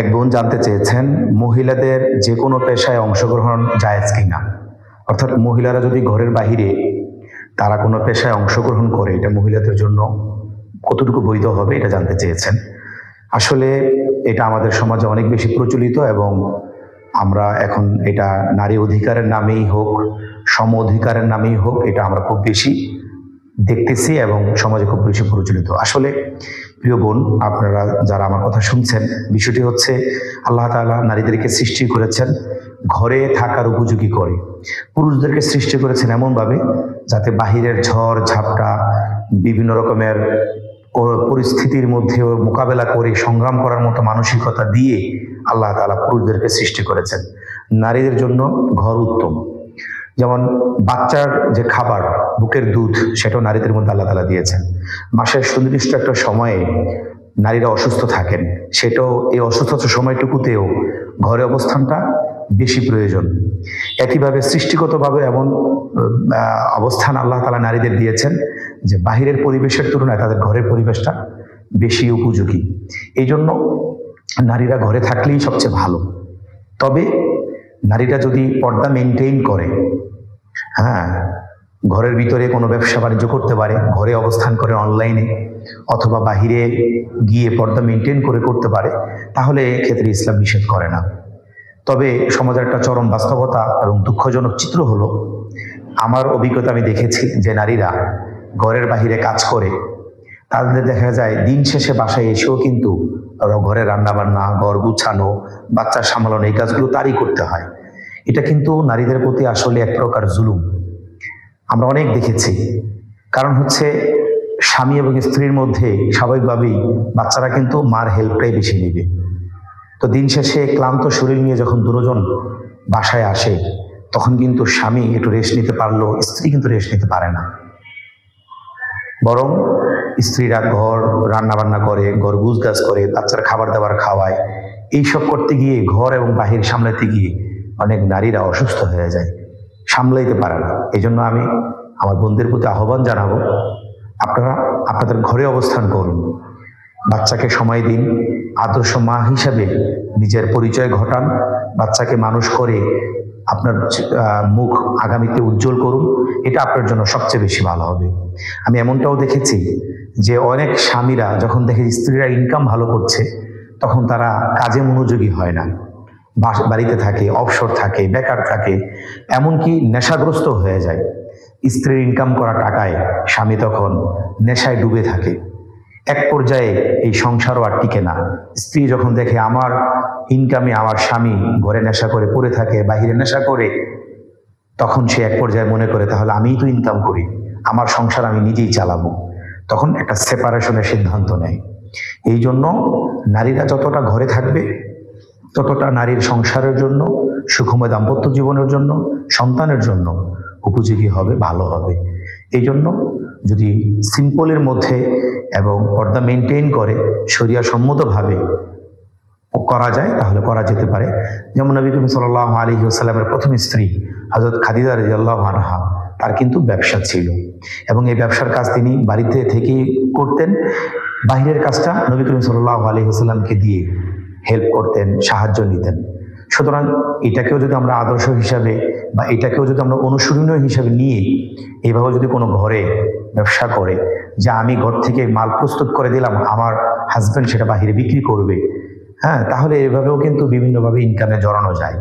এক বোন জানতে চেয়েছেন মহিলাদের যে কোনো পেশায় অংশগ্রহণ জায়েজ কিনা, অর্থাৎ মহিলারা যদি ঘরের বাহিরে তারা কোনো পেশায় অংশগ্রহণ করে এটা মহিলাদের জন্য কতটুকু বৈধ হবে এটা জানতে চেয়েছেন। আসলে এটা আমাদের সমাজে অনেক বেশি প্রচলিত এবং আমরা এখন এটা নারী অধিকারের নামেই হোক, সম অধিকারের নামেই হোক, এটা আমরা খুব বেশি দেখতেছি এবং সমাজে খুব বেশি প্রচলিত। আসলে প্রিয় বোন, আপনারা যারা আমার কথা শুনছেন, বিষয়টি হচ্ছে আল্লাহ তাআলা নারীদেরকে সৃষ্টি করেছেন ঘরে থাকার উপযোগী করে। পুরুষদেরকে সৃষ্টি করেছেন এমনভাবে যাতে বাহিরের ঝড় ঝাপটা বিভিন্ন রকমের পরিস্থিতির মধ্যেও মোকাবেলা করে সংগ্রাম করার মতো মানসিকতা দিয়ে আল্লাহ তাআলা পুরুষদেরকে সৃষ্টি করেছেন। নারীদের জন্য ঘর উত্তম। যেমন বাচ্চার যে খাবার, বুকের দুধ, সেটাও নারীদের মধ্যে আল্লাহ তাআলা দিয়েছেন। মাসের সুনির্দিষ্ট একটা সময়ে নারীরা অসুস্থ থাকেন, সেটাও এই অসুস্থতার সময়টুকুতেও ঘরে অবস্থানটা বেশি প্রয়োজন। একইভাবে সৃষ্টিগতভাবে এমন অবস্থান আল্লাহ তাআলা নারীদের দিয়েছেন যে বাহিরের পরিবেশের তুলনায় তাদের ঘরের পরিবেশটা বেশি উপযোগী। এই জন্য নারীরা ঘরে থাকলেই সবচেয়ে ভালো। তবে নারীরা যদি পর্দা মেনটেইন করে, ঘরের ভিতরে কোনো ব্যবসা বাণিজ্য করতে পারে, ঘরে অবস্থান করে অনলাইনে অথবা বাহিরে গিয়ে পর্দা মেনটেন করে করতে পারে, তাহলে ক্ষেত্রে ইসলাম নিষেধ করে না। তবে সমাজের একটা চরম বাস্তবতা এবং দুঃখজনক চিত্র হলো, আমার অভিজ্ঞতা আমি দেখেছি যে নারীরা ঘরের বাহিরে কাজ করে, তাদের দেখা যায় দিন শেষে বাসায় এসেও কিন্তু ঘরে রান্নাবান্না, ঘর গুছানো, বাচ্চা সামলানো, এই কাজগুলো তারই করতে হয়। এটা কিন্তু নারীদের প্রতি আসলে এক প্রকার জুলুম আমরা অনেক দেখেছি। কারণ হচ্ছে স্বামী এবং স্ত্রীর মধ্যে স্বাভাবিকভাবেই বাচ্চারা কিন্তু মার হেল্পটাই বেশি নেবে। তো দিন শেষে ক্লান্ত শরীর নিয়ে যখন দুজন বাসায় আসে, তখন কিন্তু স্বামী একটু রেস্ট নিতে পারলো, স্ত্রী কিন্তু রেস্ট নিতে পারে না। বরং স্ত্রীরা ঘর রান্নাবান্না করে, ঘর গুছগাছ করে, বাচ্চার খাবার দাবার খাওয়ায়। এইসব করতে গিয়ে, ঘর এবং বাহির সামলাতে গিয়ে অনেক নারীরা অসুস্থ হয়ে যায়, সামলাইতে পারে না। এই জন্য আমি আমার বোনদের প্রতি আহ্বান জানাবো, আপনারা আপনাদের ঘরে অবস্থান করুন, বাচ্চাকে সময় দিন, আদর্শ মা হিসাবে নিজের পরিচয় ঘটান, বাচ্চাকে মানুষ করে আপনার মুখ আগামীতে উজ্জ্বল করুন। এটা আপনার জন্য সবচেয়ে বেশি ভালো হবে। আমি এমনটাও দেখেছি যে অনেক স্বামীরা যখন দেখে স্ত্রীরা ইনকাম ভালো করছে, তখন তারা কাজে মনোযোগী হয় না, বাড়িতে থাকে, অবসর থাকে, বেকার থাকে, এমনকি নেশাগ্রস্ত হয়ে যায়। স্ত্রীর ইনকাম করা টাকায় স্বামী তখন নেশায় ডুবে থাকে। এক পর্যায়ে এই সংসারও আর টিকে না। স্ত্রী যখন দেখে আমার ইনকামে আমার স্বামী ঘরে নেশা করে পড়ে থাকে, বাহিরে নেশা করে, তখন সে এক পর্যায়ে মনে করে তাহলে আমিই তো ইনকাম করি, আমার সংসার আমি নিজেই চালাবো। তখন একটা সেপারেশনের সিদ্ধান্ত নেয়। এই জন্য নারীরা যতটা ঘরে থাকবে, ততটা নারীর সংসারের জন্য, সুখময় দাম্পত্য জীবনের জন্য, সন্তানের জন্য উপযোগী হবে, ভালো হবে। এই জন্য যদি সিম্পলের মধ্যে এবং পর্দা মেনটেন করে শরিয়া সম্মতভাবে করা যায়, তাহলে করা যেতে পারে। যেমন নবী করিম সাল্লাল্লাহু আলাইহি ওয়াসাল্লামের প্রথম স্ত্রী হযরত খাদিজা রাদিয়াল্লাহু আনহা, তার কিন্তু ব্যবসা ছিল এবং এই ব্যবসার কাজ তিনি বাড়িতে থেকেই করতেন। বাহিরের কাজটা নবী করিম সাল্লাল্লাহু আলাইহি ওয়াসাল্লামকে দিয়ে হেল্প করতেন, সাহায্য নিতেন। সুতরাং এটাকেও যদি আমরা আদর্শ হিসাবে বা এটাকেও যদি আমরা অনুসরণীয় হিসাবে নিয়ে এইভাবে যদি কোনো ঘরে ব্যবসা করে, যে আমি ঘর থেকে মাল প্রস্তুত করে দিলাম, আমার হাজব্যান্ড সেটা বাহিরে বিক্রি করবে, তাহলে এভাবেও কিন্তু বিভিন্নভাবে ইনকামে জড়ানো যায়।